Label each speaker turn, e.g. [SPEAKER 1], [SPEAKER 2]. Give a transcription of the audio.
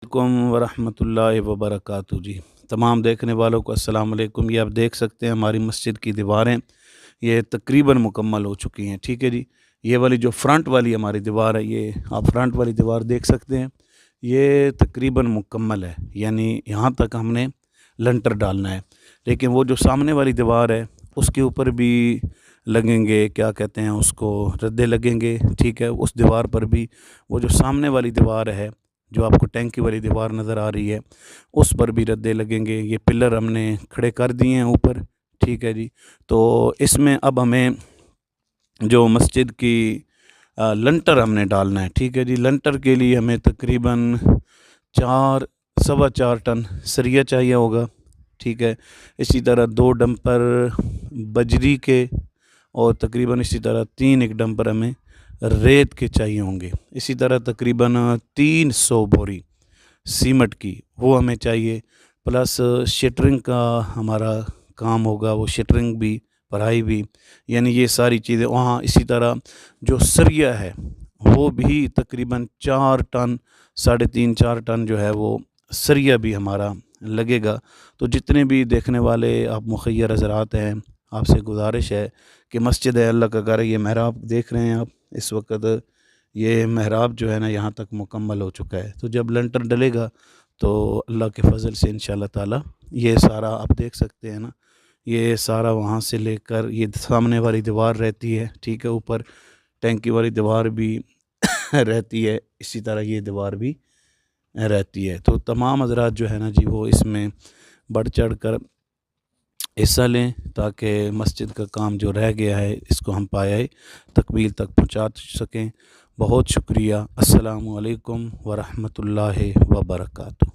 [SPEAKER 1] अलैकुम वरहमतुल्लाहि वबरकातुहू जी। तमाम देखने वालों को अस्सलाम वालेकुम। ये आप देख सकते हैं हमारी मस्जिद की दीवारें ये तकरीबन मुकम्मल हो चुकी हैं। ठीक है जी। ये वाली जो फ्रंट वाली हमारी दीवार है, ये आप फ्रंट वाली दीवार देख सकते हैं, ये तकरीबन मुकम्मल है, यानी यहाँ तक हमने लंटर डालना है। लेकिन वो जो सामने वाली दीवार है उसके ऊपर भी लगेंगे, क्या कहते हैं उसको, रद्दे लगेंगे। ठीक है, उस दीवार पर भी, वो जो सामने वाली दीवार है जो आपको टैंकी वाली दीवार नज़र आ रही है, उस पर भी रद्दे लगेंगे। ये पिलर हमने खड़े कर दिए हैं ऊपर। ठीक है जी। तो इसमें अब हमें जो मस्जिद की लंटर हमने डालना है। ठीक है जी। लंटर के लिए हमें तकरीबन 4 सवा 4 टन सरिया चाहिए होगा। ठीक है। इसी तरह 2 डंपर बजरी के और तकरीबन इसी तरह 3 एक डंपर हमें रेत के चाहिए होंगे। इसी तरह तकरीबन 300 बोरी सीमेंट की वो हमें चाहिए। प्लस शटरिंग का हमारा काम होगा, वो शटरिंग भी, पढ़ाई भी, यानी ये सारी चीज़ें वहाँ। इसी तरह जो सरिया है वो भी तकरीबन 4 टन, 3.5 4 टन जो है वो सरिया भी हमारा लगेगा। तो जितने भी देखने वाले आप मुखय्यर हज़रात हैं, आपसे गुजारिश है कि मस्जिद है अल्लाह का घर, ये महराब देख रहे हैं आप इस वक्त, ये महराब जो है ना यहाँ तक मुकम्मल हो चुका है। तो जब लंटर डलेगा तो अल्लाह के फजल से इंशाअल्लाह ताला ये सारा आप देख सकते हैं ना, ये सारा वहाँ से लेकर ये सामने वाली दीवार रहती है। ठीक है, ऊपर टैंकी वाली दीवार भी रहती है, इसी तरह ये दीवार भी रहती है। तो तमाम हज़रात जो है ना जी वो इसमें बढ़ चढ़ कर हिस्सा लें ताकि मस्जिद का काम जो रह गया है इसको हम पाए तकमील तक पहुंचा सकें। बहुत शुक्रिया। अस्सलामु अलैकुम वरहमतुल्लाहि वबरकातुहू।